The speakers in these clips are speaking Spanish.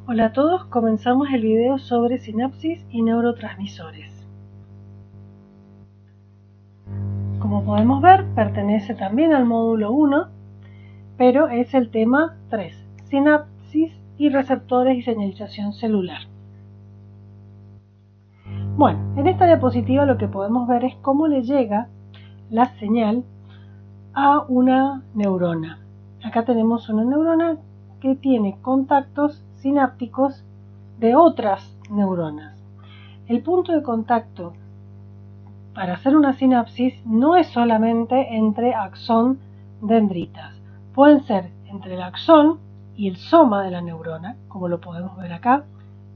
Hola a todos, comenzamos el video sobre sinapsis y neurotransmisores. Como podemos ver, pertenece también al módulo 1, pero es el tema 3, sinapsis y receptores y señalización celular. Bueno, en esta diapositiva lo que podemos ver es cómo le llega la señal a una neurona. Acá tenemos una neurona que tiene contactos sinápticos de otras neuronas. El punto de contacto para hacer una sinapsis no es solamente entre axón dendritas. Pueden ser entre el axón y el soma de la neurona, como lo podemos ver acá.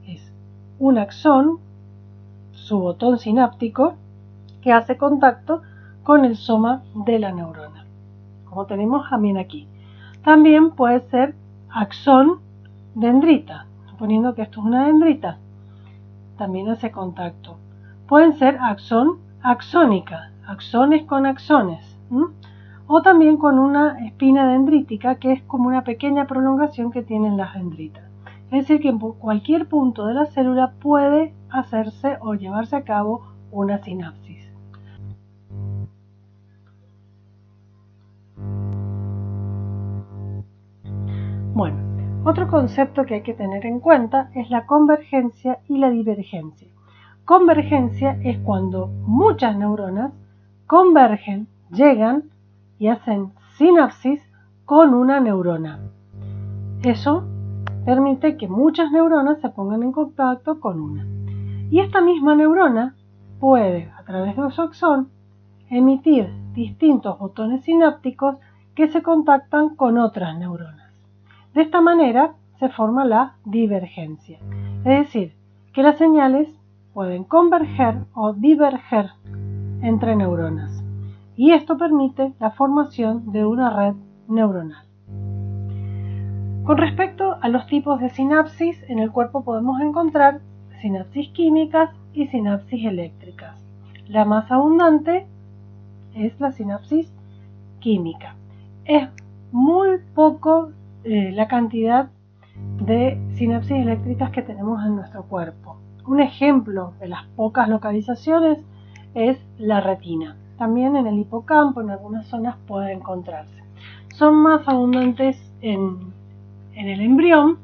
Es un axón, su botón sináptico, que hace contacto con el soma de la neurona, como tenemos también aquí. También puede ser axón dendrita, suponiendo que esto es una dendrita, también hace contacto. Pueden ser axón axónica, axones con axones, o también con una espina dendrítica, que es como una pequeña prolongación que tienen las dendritas. Es decir, que en cualquier punto de la célula puede hacerse o llevarse a cabo una sinapsis. Bueno, otro concepto que hay que tener en cuenta es la convergencia y la divergencia. Convergencia es cuando muchas neuronas convergen, llegan y hacen sinapsis con una neurona. Eso permite que muchas neuronas se pongan en contacto con una. Y esta misma neurona puede, a través de su axón, emitir distintos botones sinápticos que se contactan con otras neuronas. De esta manera se forma la divergencia, es decir, que las señales pueden converger o diverger entre neuronas, y esto permite la formación de una red neuronal. Con respecto a los tipos de sinapsis, en el cuerpo podemos encontrar sinapsis químicas y sinapsis eléctricas. La más abundante es la sinapsis química. Es muy poco la cantidad de sinapsis eléctricas que tenemos en nuestro cuerpo. Un ejemplo de las pocas localizaciones es la retina. También en el hipocampo, en algunas zonas puede encontrarse. Son más abundantes en el embrión,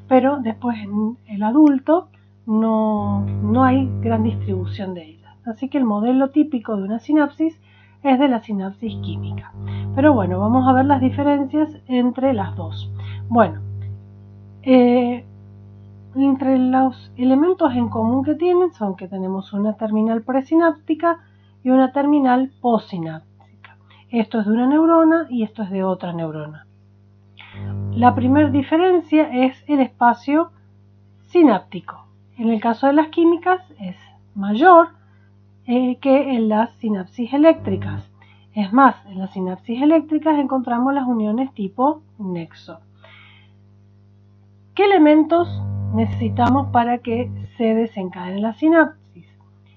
pero después en el adulto no hay gran distribución de ellas. Así que el modelo típico de una sinapsis es de la sinapsis química. Pero bueno, vamos a ver las diferencias entre las dos. Bueno, entre los elementos en común que tienen son que tenemos una terminal presináptica y una terminal postsináptica. Esto es de una neurona y esto es de otra neurona. La primera diferencia es el espacio sináptico. En el caso de las químicas es mayor que en las sinapsis eléctricas. Es más, en las sinapsis eléctricas encontramos las uniones tipo nexo. ¿Qué elementos necesitamos para que se desencadene la sinapsis?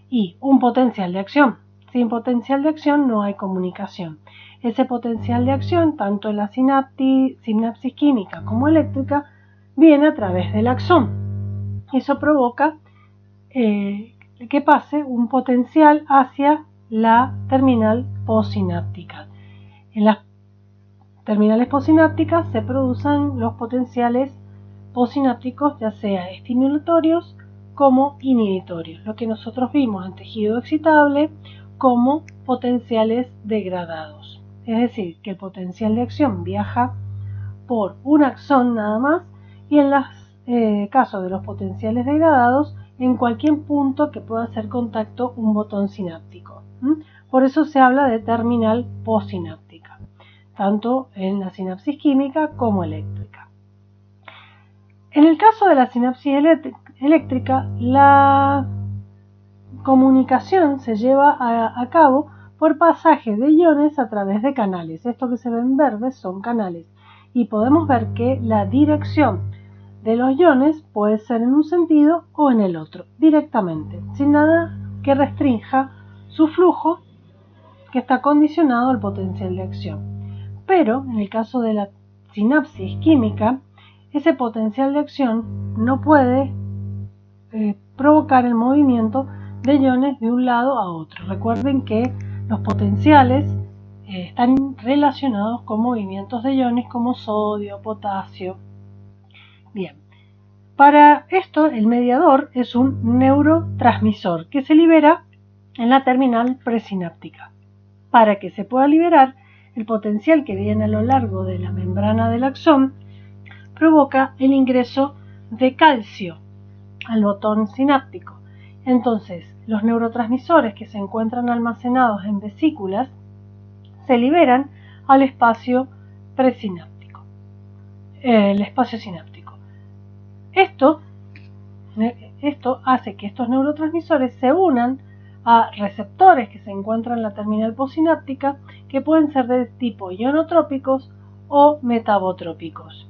Y un potencial de acción. Sin potencial de acción no hay comunicación. Ese potencial de acción, tanto en la sinapsis química como eléctrica, viene a través del axón. Eso provoca que pase un potencial hacia la terminal postsináptica. En las terminales postsinápticas se producen los potenciales postsinápticos, ya sea estimulatorios como inhibitorios, lo que nosotros vimos en tejido excitable como potenciales degradados. Es decir, que el potencial de acción viaja por un axón nada más, y en los casos de los potenciales degradados, en cualquier punto que pueda hacer contacto un botón sináptico. Por eso se habla de terminal postsináptica, tanto en la sinapsis química como eléctrica. En el caso de la sinapsis eléctrica, la comunicación se lleva a cabo por pasaje de iones a través de canales. Esto que se ve en verde son canales. Y podemos ver que la dirección de los iones puede ser en un sentido o en el otro, directamente, sin nada que restrinja su flujo, que está condicionado al potencial de acción. Pero en el caso de la sinapsis química, ese potencial de acción no puede provocar el movimiento de iones de un lado a otro. Recuerden que los potenciales están relacionados con movimientos de iones como sodio, potasio. Bien, para esto el mediador es un neurotransmisor que se libera en la terminal presináptica. Para que se pueda liberar, el potencial que viene a lo largo de la membrana del axón provoca el ingreso de calcio al botón sináptico. Entonces, los neurotransmisores que se encuentran almacenados en vesículas se liberan al espacio presináptico, el espacio sináptico. Esto hace que estos neurotransmisores se unan a receptores que se encuentran en la terminal posináptica, que pueden ser de tipo ionotrópicos o metabotrópicos.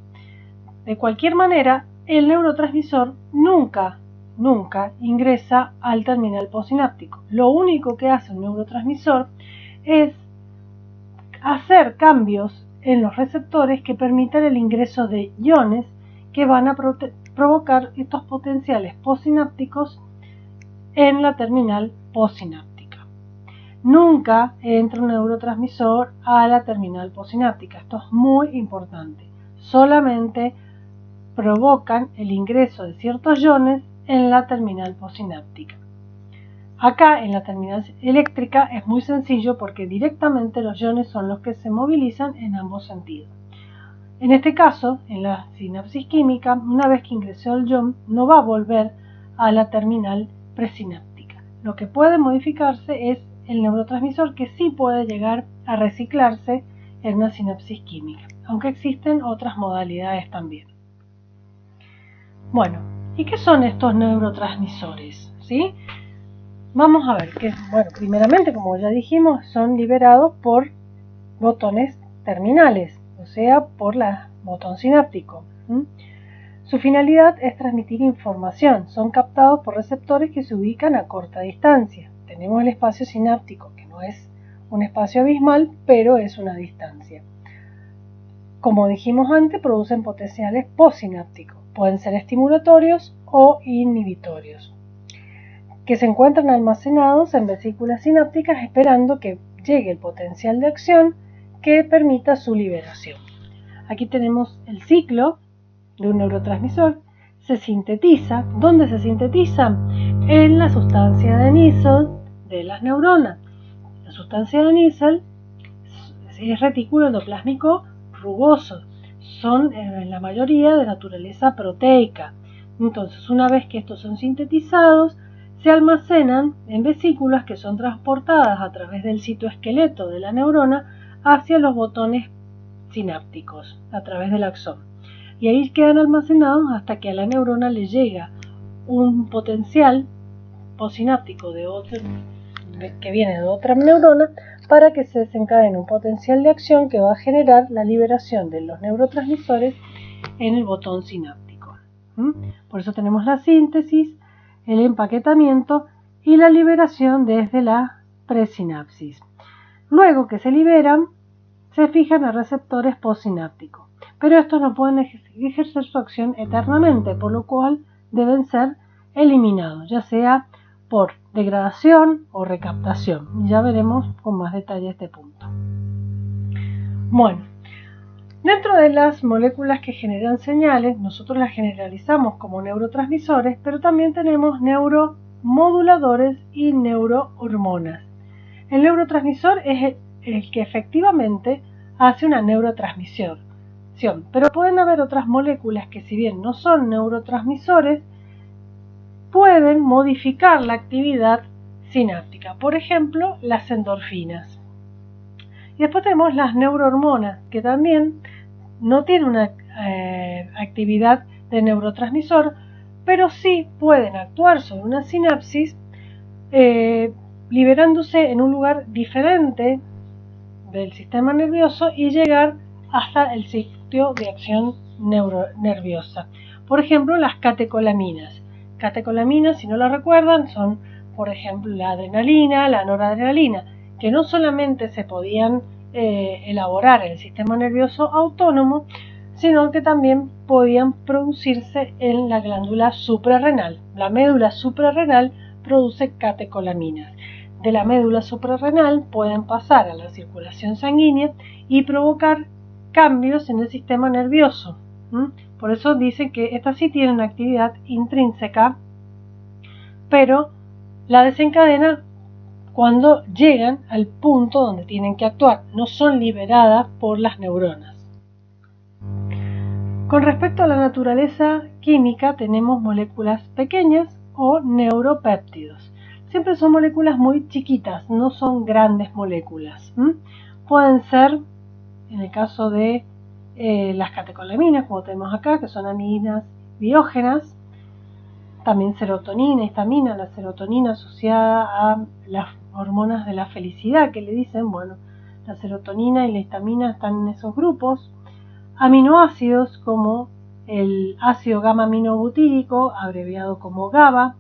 De cualquier manera, el neurotransmisor nunca ingresa al terminal posináptico. Lo único que hace un neurotransmisor es hacer cambios en los receptores que permitan el ingreso de iones que van a provocar estos potenciales posinápticos en la terminal posináptica. Nunca entra un neurotransmisor a la terminal posináptica. Esto es muy importante. Solamente provocan el ingreso de ciertos iones en la terminal posináptica. Acá en la terminal eléctrica es muy sencillo porque directamente los iones son los que se movilizan en ambos sentidos. En este caso, en la sinapsis química, una vez que ingresó el ion, no va a volver a la terminal presináptica. Lo que puede modificarse es el neurotransmisor, que sí puede llegar a reciclarse en una sinapsis química, aunque existen otras modalidades también. Bueno, ¿y qué son estos neurotransmisores? ¿Sí? Vamos a ver que, bueno, primeramente, como ya dijimos, son liberados por botones terminales, o sea, por el botón sináptico. Su finalidad es transmitir información. Son captados por receptores que se ubican a corta distancia. Tenemos el espacio sináptico, que no es un espacio abismal, pero es una distancia. Como dijimos antes, producen potenciales postsinápticos. Pueden ser estimulatorios o inhibitorios, que se encuentran almacenados en vesículas sinápticas esperando que llegue el potencial de acción que permita su liberación. Aquí tenemos el ciclo de un neurotransmisor. Se sintetiza. ¿Dónde se sintetiza? En la sustancia de Nissl de las neuronas. La sustancia de Nissl es retículo endoplásmico rugoso. Son en la mayoría de naturaleza proteica. Entonces, una vez que estos son sintetizados, se almacenan en vesículas que son transportadas a través del citoesqueleto de la neurona hacia los botones sinápticos, a través del axón. Y ahí quedan almacenados hasta que a la neurona le llega un potencial postsináptico que viene de otra neurona, para que se desencadene un potencial de acción que va a generar la liberación de los neurotransmisores en el botón sináptico. Por eso tenemos la síntesis, el empaquetamiento y la liberación desde la presinapsis. Luego que se liberan, se fijan a receptores postsinápticos, pero estos no pueden ejercer su acción eternamente, por lo cual deben ser eliminados, ya sea por degradación o recaptación. Ya veremos con más detalle este punto. Bueno, dentro de las moléculas que generan señales, nosotros las generalizamos como neurotransmisores, pero también tenemos neuromoduladores y neurohormonas. El neurotransmisor es el que efectivamente hace una neurotransmisión, pero pueden haber otras moléculas que, si bien no son neurotransmisores, pueden modificar la actividad sináptica, por ejemplo, las endorfinas. Y después tenemos las neurohormonas, que también no tienen una actividad de neurotransmisor, pero sí pueden actuar sobre una sinapsis liberándose en un lugar diferente del sistema nervioso y llegar hasta el sitio de acción nerviosa. Por ejemplo, las catecolaminas. Catecolaminas, si no lo recuerdan, son, por ejemplo, la adrenalina, la noradrenalina, que no solamente se podían elaborar en el sistema nervioso autónomo, sino que también podían producirse en la glándula suprarrenal. La médula suprarrenal produce catecolaminas. De la médula suprarrenal pueden pasar a la circulación sanguínea y provocar cambios en el sistema nervioso. Por eso dicen que estas sí tienen actividad intrínseca, pero la desencadenan cuando llegan al punto donde tienen que actuar, no son liberadas por las neuronas. Con respecto a la naturaleza química, tenemos moléculas pequeñas o neuropéptidos. Siempre son moléculas muy chiquitas, no son grandes moléculas. Pueden ser, en el caso de las catecolaminas, como tenemos acá, que son aminas biógenas, también serotonina, histamina, la serotonina asociada a las hormonas de la felicidad, que le dicen, bueno, la serotonina y la histamina están en esos grupos. Aminoácidos como el ácido gamma-aminobutírico, abreviado como GABA,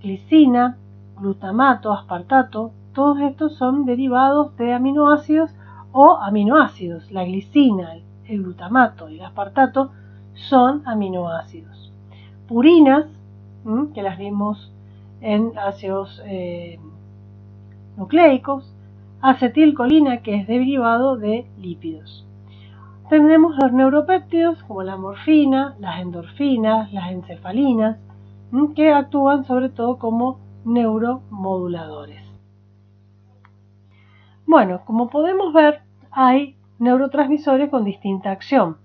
glicina, glutamato, aspartato, todos estos son derivados de aminoácidos o aminoácidos. La glicina, el glutamato y el aspartato son aminoácidos. Purinas, que las vimos en ácidos nucleicos, acetilcolina, que es derivado de lípidos. Tenemos los neuropéptidos como la morfina, las endorfinas, las encefalinas, que actúan sobre todo como neuromoduladores. Bueno, como podemos ver, hay neurotransmisores con distinta acción.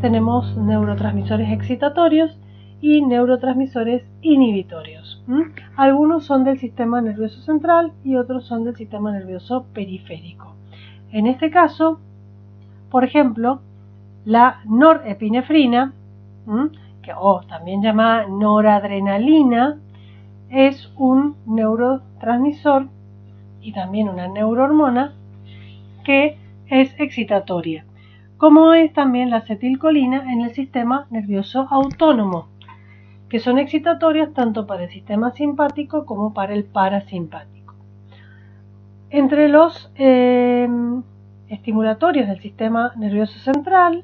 Tenemos neurotransmisores excitatorios y neurotransmisores inhibitorios. Algunos son del sistema nervioso central y otros son del sistema nervioso periférico. En este caso, por ejemplo, la norepinefrina, o también llamada noradrenalina, es un neurotransmisor y también una neurohormona que es excitatoria, como es también la acetilcolina en el sistema nervioso autónomo, que son excitatorias tanto para el sistema simpático como para el parasimpático. Entre los estimulatorios del sistema nervioso central,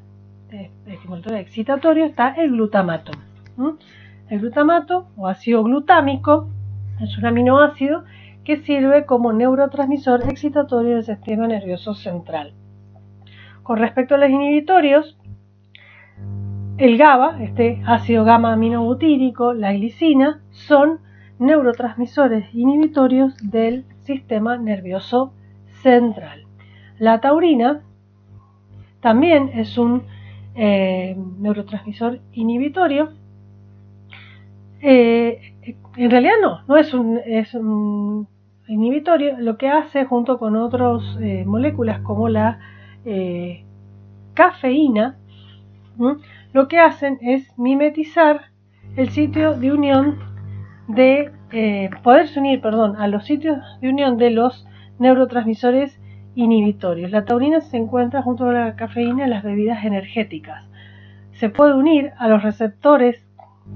estimulatorio excitatorio, está el glutamato. El glutamato o ácido glutámico es un aminoácido que sirve como neurotransmisor excitatorio del sistema nervioso central. Con respecto a los inhibitorios, el GABA, este ácido gamma-aminobutírico, la glicina, son neurotransmisores inhibitorios del sistema nervioso central. La taurina también es un neurotransmisor inhibitorio. En realidad no es un inhibitorio. Lo que hace junto con otras moléculas como la cafeína, lo que hacen es mimetizar el sitio de unión de poderse unir, a los sitios de unión de los neurotransmisores inhibitorios. La taurina se encuentra junto con la cafeína en las bebidas energéticas. Se puede unir a los receptores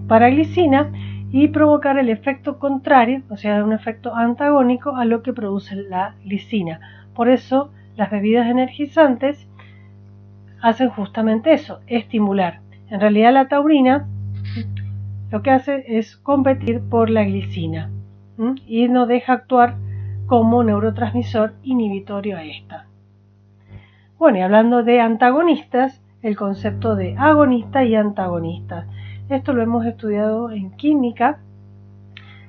para glicina y provocar el efecto contrario, o sea, un efecto antagónico a lo que produce la glicina. Por eso, las bebidas energizantes hacen justamente eso, estimular. En realidad, la taurina lo que hace es competir por la glicina y no deja actuar como neurotransmisor inhibitorio a esta. Bueno, y hablando de antagonistas, el concepto de agonista y antagonista. Esto lo hemos estudiado en química,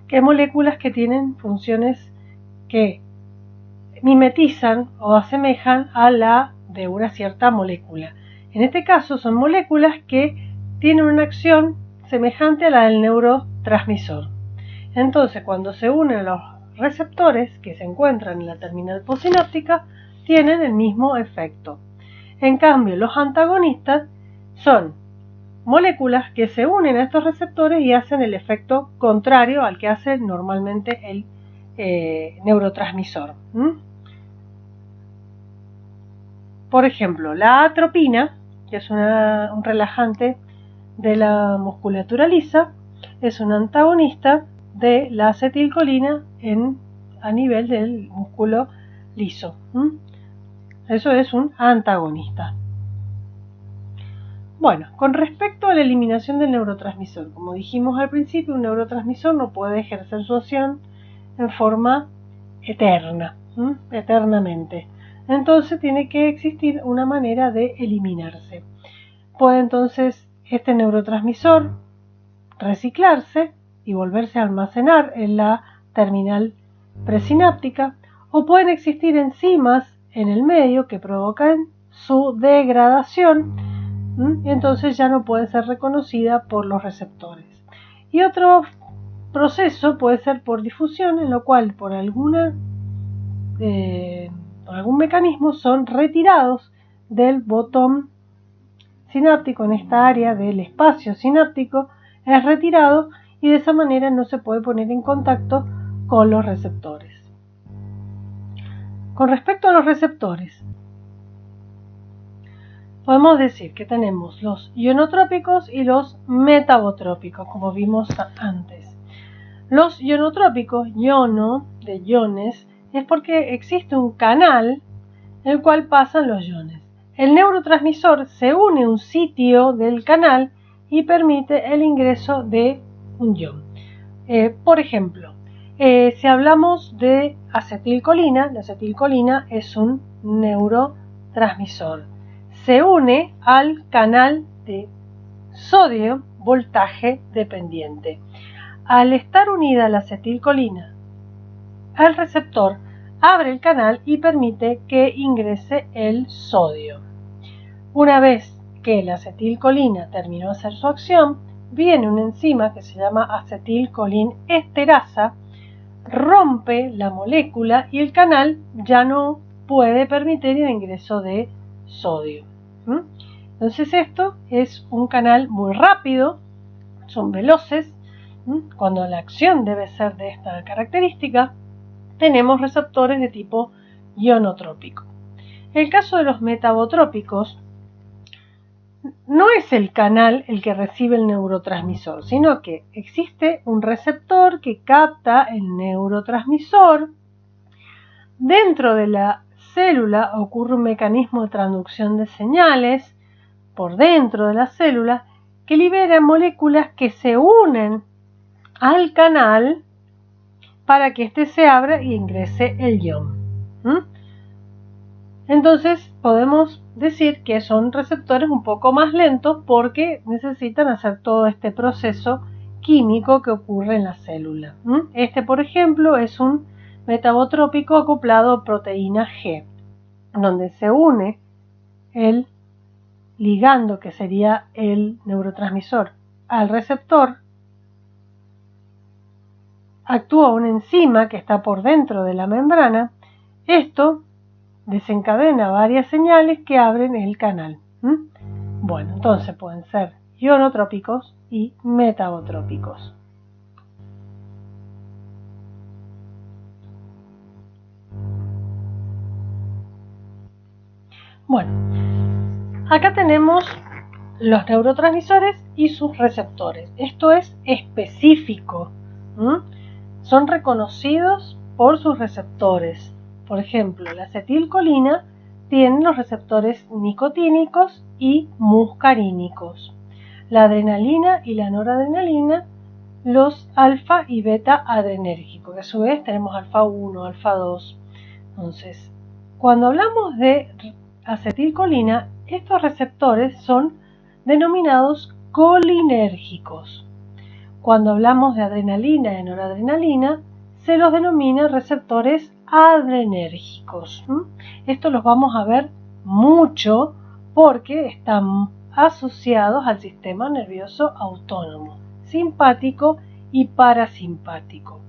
que hay moléculas que tienen funciones que mimetizan o asemejan a la de una cierta molécula. En este caso son moléculas que tienen una acción semejante a la del neurotransmisor. Entonces, cuando se unen los receptores que se encuentran en la terminal postsináptica, tienen el mismo efecto. En cambio, los antagonistas son moléculas que se unen a estos receptores y hacen el efecto contrario al que hace normalmente el neurotransmisor. Por ejemplo, la atropina, que es un relajante de la musculatura lisa, es un antagonista de la acetilcolina a nivel del músculo liso. Eso es un antagonista. Bueno, con respecto a la eliminación del neurotransmisor, como dijimos al principio, un neurotransmisor no puede ejercer su acción en forma eterna, eternamente. Entonces tiene que existir una manera de eliminarse. Puede entonces este neurotransmisor reciclarse y volverse a almacenar en la terminal presináptica, o pueden existir enzimas en el medio que provocan su degradación, y entonces ya no puede ser reconocida por los receptores. Y otro proceso puede ser por difusión, en lo cual por algún mecanismo son retirados del botón sináptico, en esta área del espacio sináptico es retirado, y de esa manera no se puede poner en contacto con los receptores. Con respecto a los receptores, podemos decir que tenemos los ionotrópicos y los metabotrópicos, como vimos antes. Los ionotrópicos, iono de iones, es porque existe un canal en el cual pasan los iones. El neurotransmisor se une a un sitio del canal y permite el ingreso de un ion. Por ejemplo, si hablamos de acetilcolina, la acetilcolina es un neurotransmisor. Se une al canal de sodio voltaje dependiente. Al estar unida la acetilcolina al receptor, abre el canal y permite que ingrese el sodio. Una vez que la acetilcolina terminó de hacer su acción, viene una enzima que se llama acetilcolinesterasa, rompe la molécula y el canal ya no puede permitir el ingreso de sodio. Entonces esto es un canal muy rápido, son veloces. Cuando la acción debe ser de esta característica, tenemos receptores de tipo ionotrópico. En el caso de los metabotrópicos, no es el canal el que recibe el neurotransmisor, sino que existe un receptor que capta el neurotransmisor. Dentro de la célula ocurre un mecanismo de transducción de señales por dentro de la célula que libera moléculas que se unen al canal para que éste se abra y ingrese el ion. Entonces podemos decir que son receptores un poco más lentos porque necesitan hacer todo este proceso químico que ocurre en la célula. Este, por ejemplo, es un metabotrópico acoplado a proteína G, donde se une el ligando, que sería el neurotransmisor, al receptor. Actúa una enzima que está por dentro de la membrana. Esto desencadena varias señales que abren el canal. Bueno, entonces pueden ser ionotrópicos y metabotrópicos. Bueno, acá tenemos los neurotransmisores y sus receptores. Esto es específico. Son reconocidos por sus receptores. Por ejemplo, la acetilcolina tiene los receptores nicotínicos y muscarínicos. La adrenalina y la noradrenalina, los alfa y beta adrenérgicos, que a su vez tenemos alfa 1, alfa 2. Entonces, cuando hablamos de acetilcolina, estos receptores son denominados colinérgicos. Cuando hablamos de adrenalina y noradrenalina, se los denomina receptores adrenérgicos. Esto los vamos a ver mucho porque están asociados al sistema nervioso autónomo, simpático y parasimpático.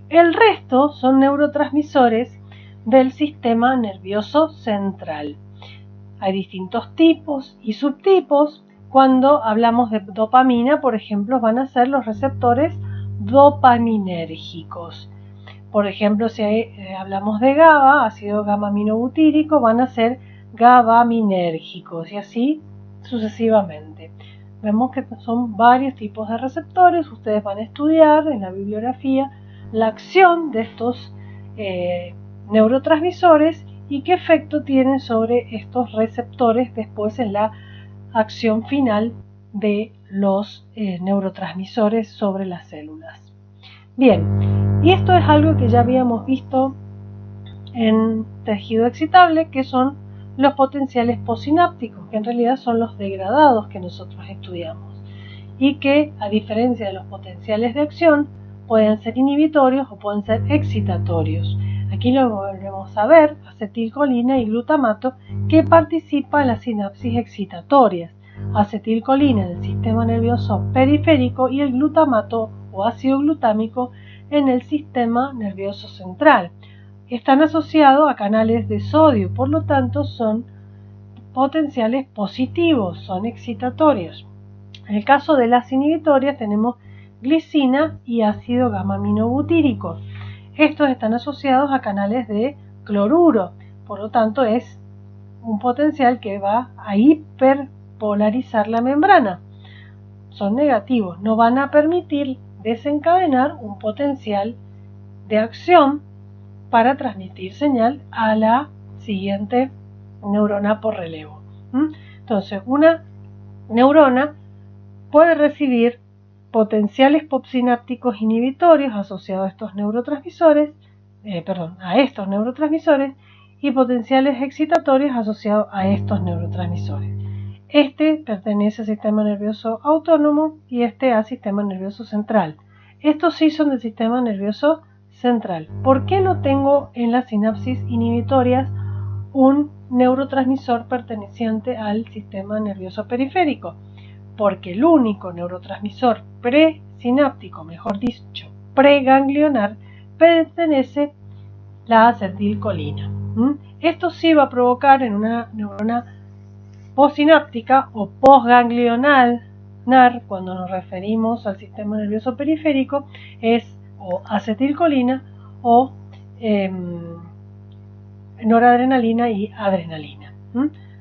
El resto son neurotransmisores del sistema nervioso central. Hay distintos tipos y subtipos. Cuando hablamos de dopamina, por ejemplo, van a ser los receptores dopaminérgicos. Por ejemplo, si hablamos de GABA, ácido gamma-aminobutírico, van a ser GABAminérgicos y así sucesivamente. Vemos que son varios tipos de receptores. Ustedes van a estudiar en la bibliografía la acción de estos neurotransmisores y qué efecto tienen sobre estos receptores después en la acción final de los neurotransmisores sobre las células. Bien, y esto es algo que ya habíamos visto en tejido excitable, que son los potenciales postsinápticos, que en realidad son los degradados que nosotros estudiamos, y que, a diferencia de los potenciales de acción, pueden ser inhibitorios o pueden ser excitatorios. Aquí lo volvemos a ver, acetilcolina y glutamato, que participan en las sinapsis excitatorias. Acetilcolina en el sistema nervioso periférico y el glutamato o ácido glutámico en el sistema nervioso central. Están asociados a canales de sodio, por lo tanto son potenciales positivos, son excitatorios. En el caso de las inhibitorias tenemos glicina y ácido gamma-aminobutírico. Estos están asociados a canales de cloruro, por lo tanto es un potencial que va a hiperpolarizar la membrana. Son negativos, no van a permitir desencadenar un potencial de acción para transmitir señal a la siguiente neurona por relevo. Entonces, una neurona puede recibir potenciales postsinápticos inhibitorios asociados a estos neurotransmisores, y potenciales excitatorios asociados a estos neurotransmisores. Este pertenece al sistema nervioso autónomo y este al sistema nervioso central. Estos sí son del sistema nervioso central. ¿Por qué no tengo en las sinapsis inhibitorias un neurotransmisor perteneciente al sistema nervioso periférico? Porque el único neurotransmisor presináptico, mejor dicho, preganglionar, pertenece a la acetilcolina. Esto sí va a provocar en una neurona postsináptica o postganglionar, cuando nos referimos al sistema nervioso periférico, es o acetilcolina o noradrenalina y adrenalina.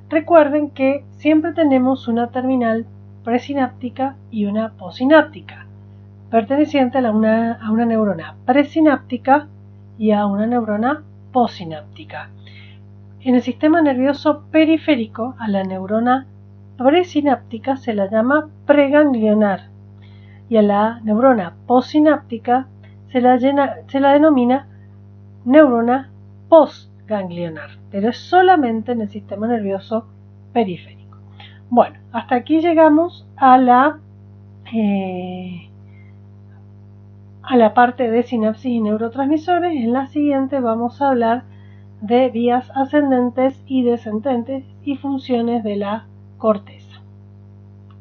Recuerden que siempre tenemos una terminal presináptica y una postsináptica, perteneciente a una neurona presináptica y a una neurona postsináptica. En el sistema nervioso periférico, a la neurona presináptica se la llama preganglionar y a la neurona postsináptica se la denomina neurona postganglionar, pero es solamente en el sistema nervioso periférico. Bueno, hasta aquí llegamos a la parte de sinapsis y neurotransmisores. En la siguiente vamos a hablar de vías ascendentes y descendentes y funciones de la corteza.